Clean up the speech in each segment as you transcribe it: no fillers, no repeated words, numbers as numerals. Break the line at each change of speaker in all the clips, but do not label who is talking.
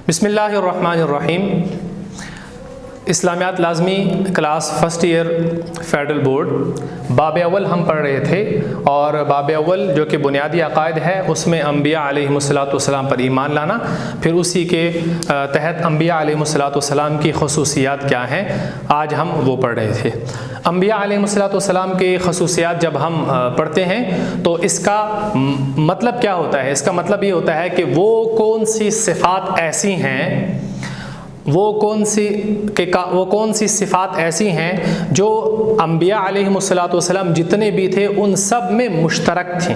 بسم اللہ الرحمن الرحیم۔ اسلامیات لازمی class first year federal board باب اول ہم پڑھ رہے تھے، اور باب اول جو کہ بنیادی عقائد ہے اس میں انبیاء علیہ الصلاۃ پر ایمان لانا، پھر اسی کے تحت انبیاء علیہ الصلاۃ کی خصوصیات کیا ہیں، آج ہم وہ پڑھ رہے تھے۔ انبیاء علیہ الصلاۃ کے خصوصیات جب ہم پڑھتے ہیں تو اس کا مطلب کیا ہوتا ہے؟ اس کا مطلب یہ ہوتا ہے کہ وہ کون سی صفات ایسی ہیں، وہ کون سی صفات ایسی ہیں جو انبیاء علیہ الصلاۃ جتنے بھی تھے ان سب میں مشترک تھیں۔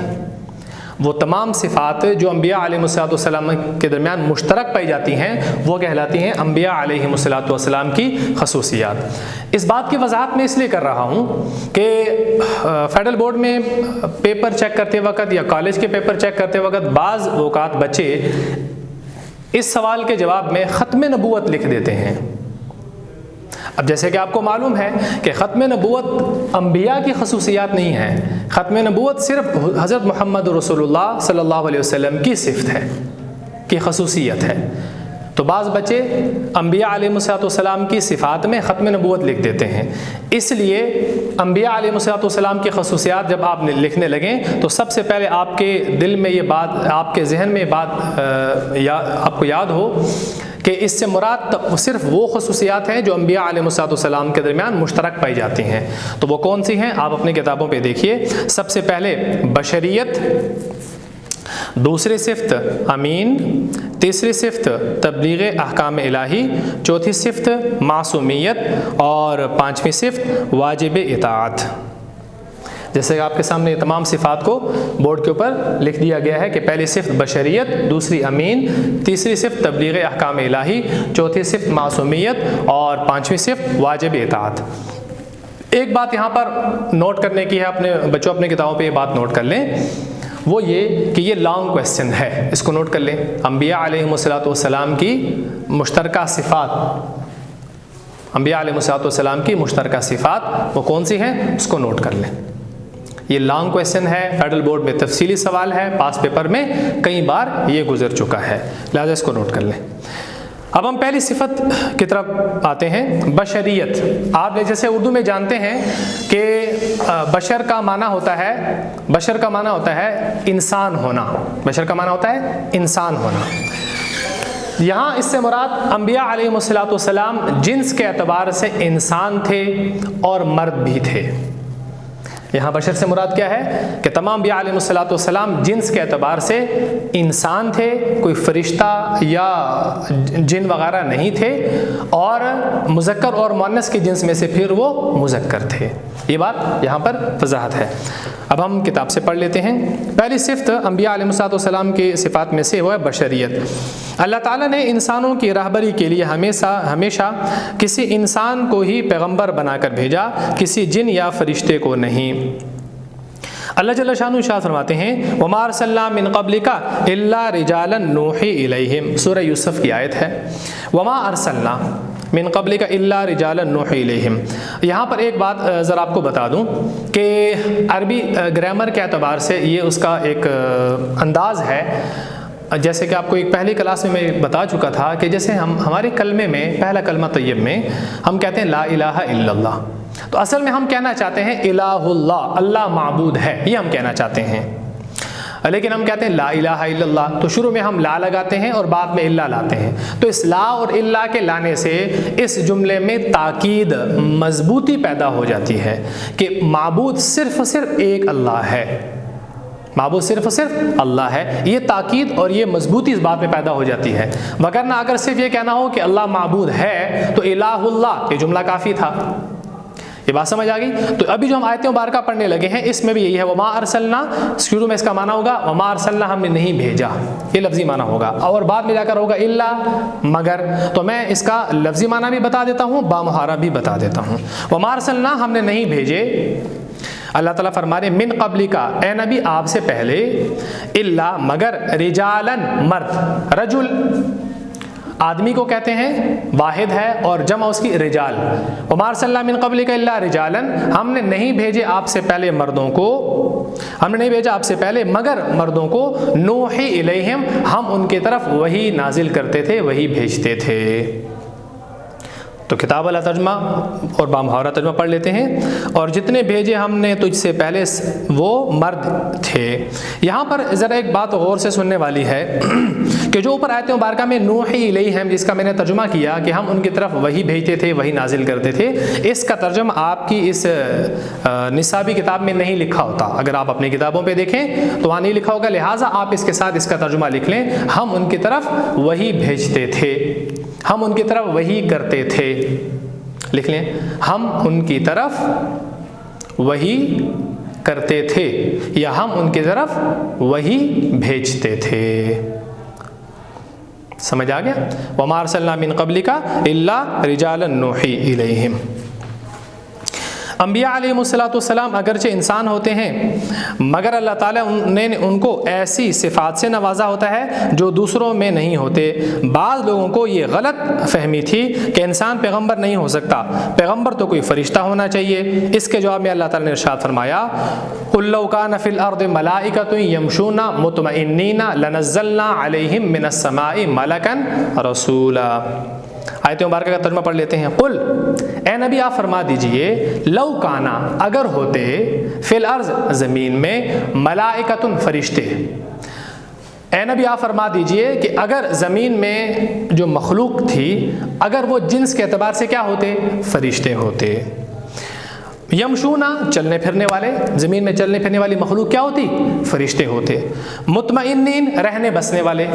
وہ تمام صفات جو انبیاء علیہ الصلاۃ کے درمیان مشترک پائی جاتی ہیں وہ کہلاتی ہیں انبیاء علیہ الصلاۃ کی خصوصیات۔ اس بات کی وضاحت میں اس لیے کر رہا ہوں کہ فیڈرل بورڈ میں پیپر چیک کرتے وقت یا کالج کے پیپر چیک کرتے وقت بعض اوقات بچے اس سوال کے جواب میں ختم نبوت لکھ دیتے ہیں۔ اب جیسے کہ آپ کو معلوم ہے کہ ختم نبوت انبیاء کی خصوصیات نہیں ہے، ختم نبوت صرف حضرت محمد رسول اللہ صلی اللہ علیہ وسلم کی صفت ہے، کی خصوصیت ہے۔ تو بعض بچے انبیاء علیہ السلام کی صفات میں ختم نبوت لکھ دیتے ہیں۔ اس لیے انبیاء علیہ السلام کی خصوصیات جب آپ لکھنے لگیں تو سب سے پہلے آپ کے دل میں یہ بات، آپ کے ذہن میں یہ بات آپ کو یاد ہو کہ اس سے مراد صرف وہ خصوصیات ہیں جو انبیاء علیہ السلام کے درمیان مشترک پائی جاتی ہیں۔ تو وہ کون سی ہیں آپ اپنی کتابوں پہ دیکھیے۔ سب سے پہلے بشریت، دوسری صفت امین، تیسری صفت تبلیغ احکام الہی، چوتھی صفت معصومیت، اور پانچویں صفت واجب اطاعت۔ جیسے کہ آپ کے سامنے تمام صفات کو بورڈ کے اوپر لکھ دیا گیا ہے کہ پہلی صفت بشریت، دوسری امین، تیسری صفت تبلیغ احکام الہی، چوتھی صفت معصومیت، اور پانچویں صفت واجب اطاعت۔ ایک بات یہاں پر نوٹ کرنے کی ہے، اپنے بچوں اپنے کتابوں پہ یہ بات نوٹ کر لیں، وہ یہ کہ یہ لانگ کویسچن ہے، اس کو نوٹ کر لیں۔ انبیاء علیہ السلام کی مشترکہ صفات، انبیاء علیہ السلام کی مشترکہ صفات وہ کون سی ہیں اس کو نوٹ کر لیں۔ یہ لانگ کویسچن ہے، فیڈرل بورڈ میں تفصیلی سوال ہے، پاس پیپر میں کئی بار یہ گزر چکا ہے، لہذا اس کو نوٹ کر لیں۔ اب ہم پہلی صفت کی طرف آتے ہیں، بشریت۔ آپ جیسے اردو میں جانتے ہیں کہ بشر کا معنی ہوتا ہے انسان ہونا، بشر کا معنی ہوتا ہے انسان ہونا۔ یہاں اس سے مراد انبیاء علیہ السلام جنس کے اعتبار سے انسان تھے اور مرد بھی تھے۔ یہاں بشر سے مراد کیا ہے کہ تمام انبیاء علیہ السلام جنس کے اعتبار سے انسان تھے، کوئی فرشتہ یا جن وغیرہ نہیں تھے، اور مذکر اور مؤنث کی جنس میں سے پھر وہ مذکر تھے۔ یہ بات یہاں پر وضاحت ہے۔ اب ہم کتاب سے پڑھ لیتے ہیں۔ پہلی صفت انبیاء علیہ السلام کی صفات میں سے وہ ہے بشریت۔ اللہ تعالیٰ نے انسانوں کی رہبری کے لیے ہمیشہ کسی انسان کو ہی پیغمبر بنا کر بھیجا، کسی جن یا فرشتے کو نہیں۔ اللہ جل شانہ ارشاد فرماتے ہیں وَمَا أَرْسَلْنَا مِن قَبْلِكَ إِلَّا رِجَالًا نُوحِي إِلَيْهِمْ، سورہ یوسف کی آیت ہے۔ وَمَا أَرْسَلْنَا مِن قَبْلِكَ إِلَّا رِجَالًا نُوحِي إِلَيْهِمْ۔ یہاں پر ایک بات ذرا آپ کو بتا دوں کہ عربی گرامر کے اعتبار سے یہ اس کا ایک انداز ہے، جیسے کہ آپ کو ایک پہلی کلاس میں بتا چکا تھا کہ جیسے ہمارے کلمے میں پہلا کلمہ طیب میں ہم کہتے ہیں لا الہ الا اللہ، تو اصل میں ہم کہنا چاہتے ہیں الہ اللہ، اللہ معبود ہے، یہ ہم کہنا چاہتے ہیں، لیکن ہم کہتے ہیں لا الہ الا اللہ، تو شروع میں ہم لا لگاتے ہیں اور بعد میں الا لاتے ہیں۔ تو اس لا اور الا کے لانے سے اس جملے میں تاکید، مضبوطی پیدا ہو جاتی ہے کہ معبود صرف ایک اللہ ہے، معبود صرف اللہ ہے۔ یہ تاکید اور یہ مضبوطی اس بات میں پیدا ہو جاتی ہے، وگرنہ اگر صرف یہ کہنا ہو کہ اللہ معبود ہے تو الہ اللہ یہ جملہ کافی تھا۔ یہ بات سمجھ آ گئی؟ تو ابھی جو ہم آیتیں مبارکہ پڑھنے لگے ہیں اس میں بھی یہی ہے، وما ارسلنا، شروع میں اس کا معنی ہوگا وما ارسلنا، ہم نے نہیں بھیجا، یہ لفظی معنی ہوگا، اور بعد میں جا کر ہوگا الا، مگر۔ تو میں اس کا لفظی معنی بھی بتا دیتا ہوں، بامحارہ بھی بتا دیتا ہوں۔ وما ارسلنا، ہم نے نہیں بھیجے، اللہ تعالیٰ فرما رہے من قبل کا، اے نبی آپ سے پہلے، الا، مگر، رجالن، مرد، رجل آدمی کو کہتے ہیں، واحد ہے، اور جمع اس کی رجال۔ وما ارسلنا من قبلک الا رجالا، ہم نے نہیں بھیجے آپ سے پہلے مردوں کو، ہم نے نہیں بھیجا آپ سے پہلے مگر مردوں کو، نوحی الیہم، ہم ان کی طرف وحی نازل کرتے تھے، وحی بھیجتے تھے۔ تو کتاب والا ترجمہ اور بامحاورہ ترجمہ پڑھ لیتے ہیں۔ اور جتنے بھیجے ہم نے تجھ سے پہلے وہ مرد تھے۔ یہاں پر ذرا ایک بات غور سے سننے والی ہے کہ جو اوپر آیت مبارکہ میں نوحی الیہم، جس کا میں نے ترجمہ کیا کہ ہم ان کی طرف وہی بھیجتے تھے، وہی نازل کرتے تھے، اس کا ترجمہ آپ کی اس نصابی کتاب میں نہیں لکھا ہوتا۔ اگر آپ اپنی کتابوں پہ دیکھیں تو وہاں نہیں لکھا ہوگا، لہٰذا آپ اس کے ساتھ اس کا ترجمہ لکھ لیں، ہم ان کی طرف وہی بھیجتے تھے، ہم ان کی طرف وہی کرتے تھے، لکھ لیں، ہم ان کی طرف وہی کرتے تھے، یا ہم ان کی طرف وہی بھیجتے تھے۔ سمجھ آ گیا؟ وَمَا أَرْسَلْنَا مِن قَبْلِكَ إِلَّا رِجَالًا نُوحِي إِلَيْهِمْ۔ انبیاء علیہ السلام اگرچہ انسان ہوتے ہیں، مگر اللہ تعالیٰ نے ان کو ایسی صفات سے نوازا ہوتا ہے جو دوسروں میں نہیں ہوتے۔ بعض لوگوں کو یہ غلط فہمی تھی کہ انسان پیغمبر نہیں ہو سکتا، پیغمبر تو کوئی فرشتہ ہونا چاہیے۔ اس کے جواب میں اللہ تعالیٰ نے ارشاد فرمایا، قُل لَوْ كَانَ فِي الْأَرْضِ مَلَائِكَةٌ يَمْشُونَ مُطْمَئِنِّينَ لَنَزَّلْنَا عَلَيْهِم مِّنَ السَّمَاءِ مَلَكًا رَسُولًا۔ آیت مبارکہ کا ترجمہ پڑھ لیتے ہیں۔ قل، اے نبی آپ فرما دیجئے، لو کانا، اگر ہوتے، فی الارض، زمین میں، ملائکۃ، فرشتے۔ اے نبی آپ فرما دیجئے کہ اگر زمین میں جو مخلوق تھی، اگر وہ جنس کے اعتبار سے کیا ہوتے؟ فرشتے ہوتے۔ یمشونا، چلنے پھرنے والے، زمین میں چلنے پھرنے والی مخلوق کیا ہوتی؟ فرشتے ہوتے۔ مطمئنین، رہنے بسنے والے،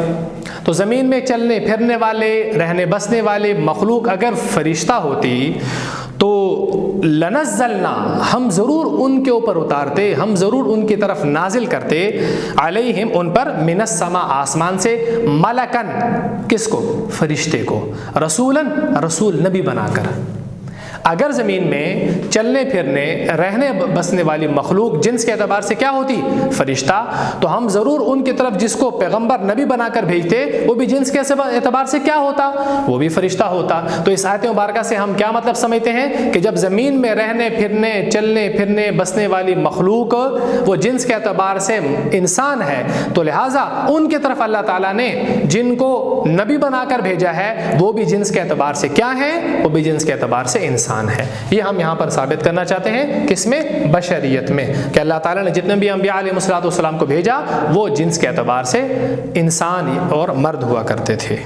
تو زمین میں چلنے پھرنے والے، رہنے بسنے والے مخلوق اگر فرشتہ ہوتی تو لنزلنا، ہم ضرور ان کے اوپر اتارتے، ہم ضرور ان کی طرف نازل کرتے، علیہم، ان پر، من السما، آسمان سے، ملکن، کس کو؟ فرشتے کو، رسولن، رسول، نبی بنا کر۔ اگر زمین میں چلنے پھرنے، رہنے بسنے والی مخلوق جنس کے اعتبار سے کیا ہوتی؟ فرشتہ، تو ہم ضرور ان کی طرف جس کو پیغمبر نبی بنا کر بھیجتے، وہ بھی جنس کے اعتبار سے کیا ہوتا؟ وہ بھی فرشتہ ہوتا۔ تو اس آیت مبارکہ سے ہم کیا مطلب سمجھتے ہیں کہ جب زمین میں رہنے پھرنے، چلنے پھرنے، بسنے والی مخلوق وہ جنس کے اعتبار سے انسان ہے، تو لہٰذا ان کی طرف اللہ تعالیٰ نے جن کو نبی بنا کر بھیجا ہے وہ بھی جنس کے اعتبار سے کیا ہیں؟ وہ بھی جنس کے اعتبار سے انسان ہے۔ یہ ہم یہاں پر ثابت کرنا چاہتے ہیں، کس میں؟ بشریت میں، کہ اللہ تعالیٰ نے جتنے بھی انبیاء علیہ السلام کو بھیجا وہ جنس کے اعتبار سے انسان اور مرد ہوا کرتے تھے۔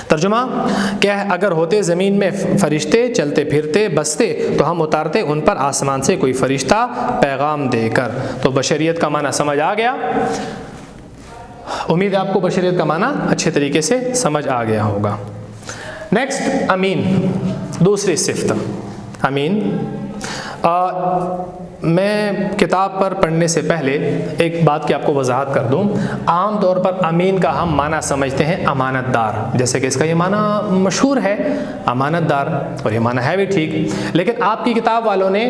ترجمہ کہ اگر ہوتے زمین میں فرشتے، چلتے پھرتے، بستے، تو ہم اتارتے ان پر آسمان سے کوئی فرشتہ پیغام دے کر۔ تو بشریت کا معنی سمجھ آ گیا؟ امید ہے آپ کو بشریت کا معنی اچھے طریقے سے سمجھ آ گیا ہوگا۔ نیکسٹ، امین، دوسری صفت، امین۔ میں کتاب پر پڑھنے سے پہلے ایک بات کی آپ کو وضاحت کر دوں۔ عام طور پر امین کا ہم معنی سمجھتے ہیں امانت دار، جیسے کہ اس کا یہ معنی مشہور ہے، امانت دار، اور یہ معنی ہے بھی ٹھیک، لیکن آپ کی کتاب والوں نے،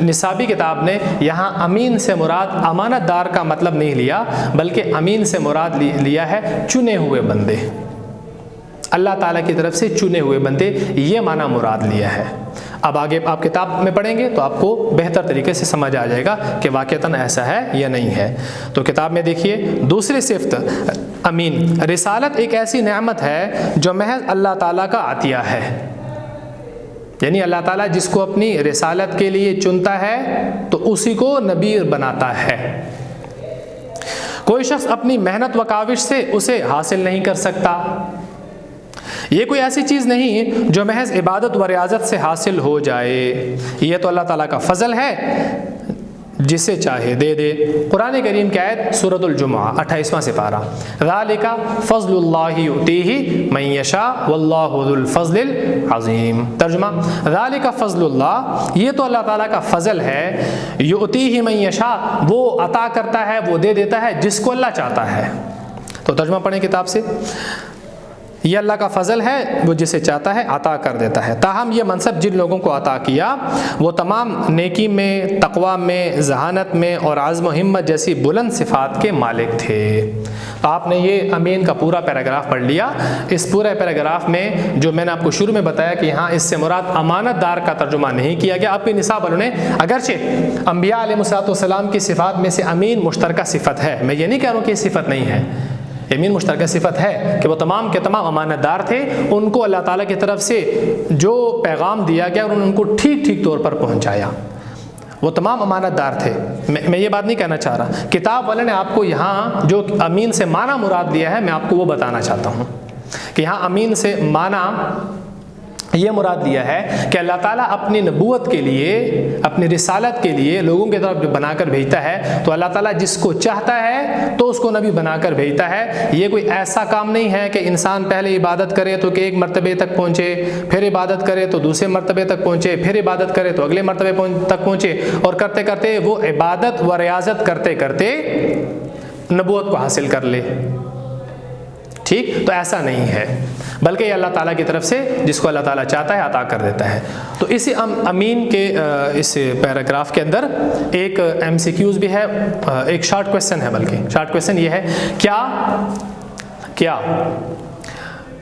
نصابی کتاب نے، یہاں امین سے مراد امانت دار کا مطلب نہیں لیا، بلکہ امین سے مراد لیا ہے چنے ہوئے بندے، اللہ تعالیٰ کی طرف سے چنے ہوئے بندے، یہ معنی مراد لیا ہے۔ اب آگے آپ کتاب میں پڑھیں گے تو آپ کو بہتر طریقے سے سمجھ آ جائے گا کہ واقعتاً ایسا ہے یا نہیں ہے۔ تو کتاب میں دیکھیے، دوسری صفت امین، رسالت ایک ایسی نعمت ہے جو محض اللہ تعالیٰ کا عطیہ ہے، یعنی اللہ تعالیٰ جس کو اپنی رسالت کے لیے چنتا ہے تو اسی کو نبی بناتا ہے۔ کوئی شخص اپنی محنت و کاوش سے اسے حاصل نہیں کر سکتا۔ یہ کوئی ایسی چیز نہیں جو محض عبادت و ریاضت سے حاصل ہو جائے، یہ تو اللہ تعالیٰ کا فضل ہے، جسے چاہے دے دے۔ قرآن کریم کی آیت سورۃ الجمعہ 28واں سپارہ، ذالک فضل اللہ یؤتیہ من یشاء واللہ ذو الفضل العظیم۔ ترجمہ، ذالک فضل اللہ، یہ تو اللہ تعالیٰ کا فضل ہے، یؤتیہ من یشاء، وہ عطا کرتا ہے، وہ دے دیتا ہے جس کو اللہ چاہتا ہے۔ تو ترجمہ پڑھیں کتاب سے، یہ اللہ کا فضل ہے، وہ جسے چاہتا ہے عطا کر دیتا ہے۔ تاہم یہ منصب جن لوگوں کو عطا کیا وہ تمام نیکی میں، تقوی میں، ذہانت میں اور عزم و ہمت جیسی بلند صفات کے مالک تھے۔ تو آپ نے یہ امین کا پورا پیراگراف پڑھ لیا۔ اس پورے پیراگراف میں جو میں نے آپ کو شروع میں بتایا کہ یہاں اس سے مراد امانت دار کا ترجمہ نہیں کیا گیا۔ آپ کے نصاب والوں نے اگرچہ انبیاء علیہ السلام کی صفات میں سے امین مشترکہ صفت ہے، میں یہ نہیں کہہ رہا ہوں کہ یہ صفت نہیں ہے، امین مشترکہ صفت ہے کہ وہ تمام کے تمام امانت دار تھے، ان کو اللہ تعالیٰ کی طرف سے جو پیغام دیا گیا انہوں نے ان کو ٹھیک ٹھیک طور پر پہنچایا، وہ تمام امانت دار تھے۔ میں یہ بات نہیں کہنا چاہ رہا، کتاب والے نے آپ کو یہاں جو امین سے معنی مراد دیا ہے میں آپ کو وہ بتانا چاہتا ہوں کہ یہاں امین سے معنی یہ مراد دیا ہے کہ اللہ تعالیٰ اپنی نبوت کے لیے، اپنی رسالت کے لیے لوگوں کی طرف جو بنا کر بھیجتا ہے تو اللہ تعالیٰ جس کو چاہتا ہے تو اس کو نبی بنا کر بھیجتا ہے۔ یہ کوئی ایسا کام نہیں ہے کہ انسان پہلے عبادت کرے تو کہ ایک مرتبے تک پہنچے، پھر عبادت کرے تو دوسرے مرتبے تک پہنچے، پھر عبادت کرے تو اگلے مرتبے تک پہنچے، اور کرتے کرتے وہ عبادت و ریاضت کرتے کرتے نبوت کو حاصل کر لے۔ ٹھیک، تو ایسا نہیں ہے، بلکہ یہ اللہ تعالیٰ کی طرف سے جس کو اللہ تعالیٰ چاہتا ہے عطا کر دیتا ہے۔ تو اسی امین کے اس پیراگراف کے اندر ایک MCQs بھی ہے، ایک شارٹ کویسچن ہے، بلکہ شارٹ کویسچن یہ ہے کیا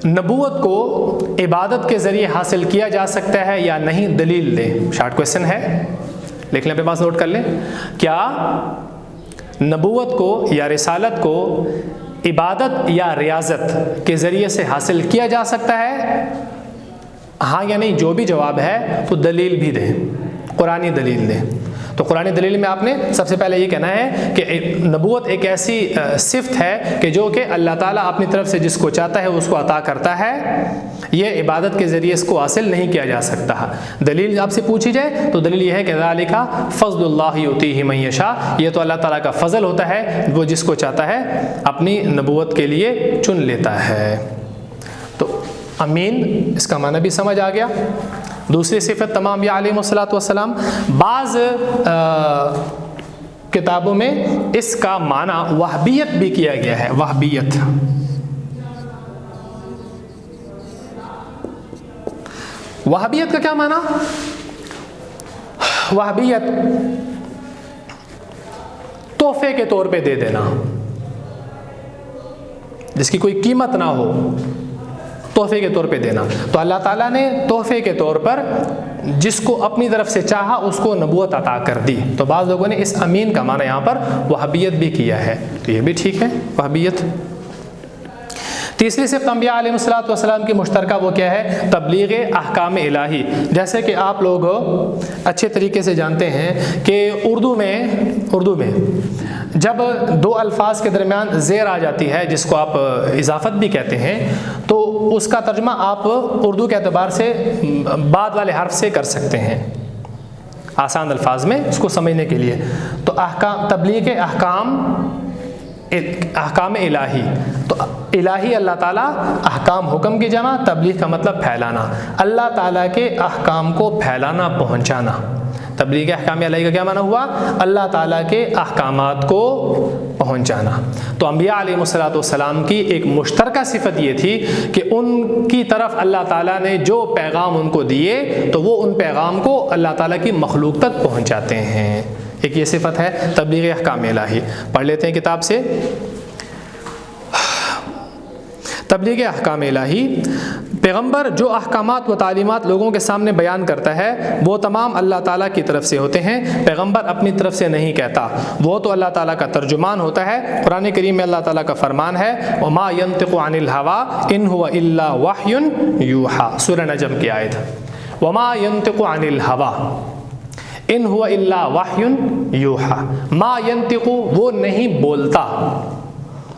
نبوت کو عبادت کے ذریعے حاصل کیا جا سکتا ہے یا نہیں؟ دلیل دیں۔ شارٹ کویسچن ہے، لکھ لیں، اپنے پاس نوٹ کر لیں۔ کیا نبوت کو یا رسالت کو عبادت یا ریاضت کے ذریعے سے حاصل کیا جا سکتا ہے؟ ہاں یا نہیں جو بھی جواب ہے تو دلیل بھی دیں، قرآنی دلیل دیں۔ تو قرآنی دلیل میں آپ نے سب سے پہلے یہ کہنا ہے کہ نبوت ایک ایسی صفت ہے کہ جو کہ اللہ تعالیٰ اپنی طرف سے جس کو چاہتا ہے اس کو عطا کرتا ہے، یہ عبادت کے ذریعے اس کو حاصل نہیں کیا جا سکتا۔ دلیل آپ سے پوچھی جائے تو دلیل یہ ہے کہ ذالک فضل اللہ یؤتیہ من یشاء، یہ تو اللہ تعالیٰ کا فضل ہوتا ہے، وہ جس کو چاہتا ہے اپنی نبوت کے لیے چن لیتا ہے۔ تو امین اس کا معنی بھی سمجھ آ گیا۔ دوسری صفت تمام انبیاء علیہ السلام، بعض کتابوں میں اس کا معنی وہابیت بھی کیا گیا ہے۔ وہابیت، وہابیت کا کیا معنی؟ وہابیت تحفے کے طور پہ دے دینا، جس کی کوئی قیمت نہ ہو، تحفے کے طور پہ دینا۔ تو اللہ تعالیٰ نے تحفے کے طور پر جس کو اپنی طرف سے چاہا اس کو نبوت عطا کر دی۔ تو بعض لوگوں نے اس امین کا معنی یہاں پر وہابیت بھی کیا ہے، تو یہ بھی ٹھیک ہے، وہابیت۔ تیسری صفت انبیاء علیہ السلام کی مشترکہ وہ کیا ہے؟ تبلیغ احکام الہی۔ جیسے کہ آپ لوگ اچھے طریقے سے جانتے ہیں کہ اردو میں جب دو الفاظ کے درمیان زیر آ جاتی ہے جس کو آپ اضافت بھی کہتے ہیں، تو اس کا ترجمہ آپ اردو کے اعتبار سے بعد والے حرف سے کر سکتے ہیں، آسان الفاظ میں اس کو سمجھنے کے لیے۔ تو تبلیغ احکام الہی، تو الہی اللہ تعالیٰ، احکام حکم کی جمع، تبلیغ کا مطلب پھیلانا، اللہ تعالیٰ کے احکام کو پھیلانا، پہنچانا۔ تبلیغ احکام الہی کا کیا معنی ہوا؟ اللہ تعالیٰ کے احکامات کو پہنچانا۔ تو انبیاء علیہ السلام کی ایک مشترکہ صفت یہ تھی کہ ان کی طرف اللہ تعالیٰ نے جو پیغام ان کو دیے تو وہ ان پیغام کو اللہ تعالیٰ کی مخلوق تک پہنچاتے ہیں۔ ایک یہ صفت ہے تبلیغ احکام الہی۔ پڑھ لیتے ہیں کتاب سے۔ تبلیغ احکام الہی، پیغمبر جو احکامات و تعلیمات لوگوں کے سامنے بیان کرتا ہے وہ تمام اللہ تعالیٰ کی طرف سے ہوتے ہیں، پیغمبر اپنی طرف سے نہیں کہتا، وہ تو اللہ تعالیٰ کا ترجمان ہوتا ہے۔ قرآن کریم میں اللہ تعالیٰ کا فرمان ہے وَمَا يَنطِقُ عَنِ الْهَوَىٰ إِنْ هُوَ إِلَّا وَحْيٌ يُوحَىٰ، سورہ نجم کی آیت۔ وَمَا يَنطِقُ عَنِ الْهَوَىٰ إِنْ هُوَ إِلَّا وَحْيٌ يُوحَىٰ، ما ينطق وہ نہیں بولتا،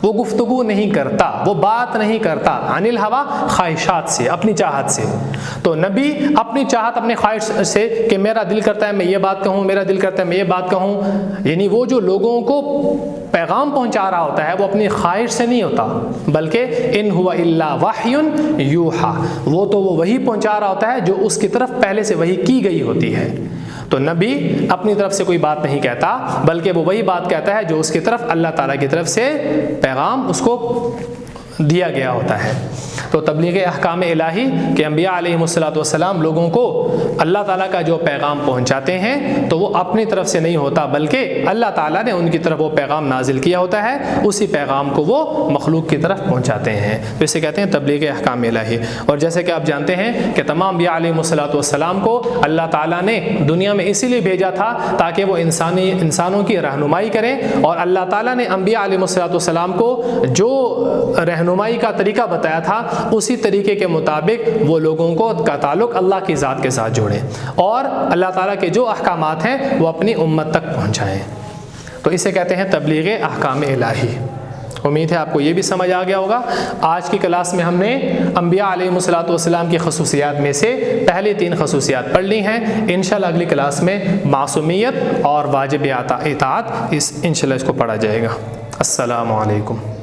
وہ گفتگو نہیں کرتا، وہ بات نہیں کرتا، عن الہوا خواہشات سے، اپنی چاہت سے۔ تو نبی اپنی چاہت، اپنے خواہش سے کہ میرا دل کرتا ہے میں یہ بات کہوں، میرا دل کرتا ہے میں یہ بات کہوں، یعنی وہ جو لوگوں کو پیغام پہنچا رہا ہوتا ہے وہ اپنی خواہش سے نہیں ہوتا، بلکہ ان ہوا الا وحی یوحا، وہ تو وہ وہی پہنچا رہا ہوتا ہے جو اس کی طرف پہلے سے وحی کی گئی ہوتی ہے۔ تو نبی اپنی طرف سے کوئی بات نہیں کہتا، بلکہ وہ وہی بات کہتا ہے جو اس کی طرف اللہ تعالیٰ کی طرف سے پیغام اس کو دیا گیا ہوتا ہے۔ تو تبلیغ احکام الہی کہ انبیاء علیہم لوگوں کو اللہ تعالیٰ کا جو پیغام پہنچاتے ہیں تو وہ اپنی طرف سے نہیں ہوتا، بلکہ اللہ تعالیٰ نے ان کی طرف وہ پیغام نازل کیا ہوتا ہے، اسی پیغام کو وہ مخلوق کی طرف پہنچاتے ہیں، تو اسے کہتے ہیں تبلیغ احکام الہی۔ اور جیسے کہ آپ جانتے ہیں کہ تمام انبیاء علیہم کو اللہ تعالیٰ نے دنیا میں اسی لیے بھیجا تھا تاکہ وہ انسانوں کی رہنمائی کریں، اور اللہ تعالیٰ نے انبیاء علیہم کو جو رہنمائی کا طریقہ بتایا تھا اسی طریقے کے مطابق وہ لوگوں کو کا تعلق اللہ کی ذات کے ساتھ جوڑیں، اور اللہ تعالیٰ کے جو احکامات ہیں وہ اپنی امت تک پہنچائیں، تو اسے کہتے ہیں تبلیغ احکام الہی۔ امید ہے آپ کو یہ بھی سمجھ آ گیا ہوگا۔ آج کی کلاس میں ہم نے انبیاء علیہم کی خصوصیات میں سے پہلی 3 خصوصیات پڑھ لی ہیں۔ انشاءاللہ اگلی کلاس میں معصومیت اور واجب اطاعت انشاءاللہ اس کو پڑھا جائے گا۔ السلام علیکم۔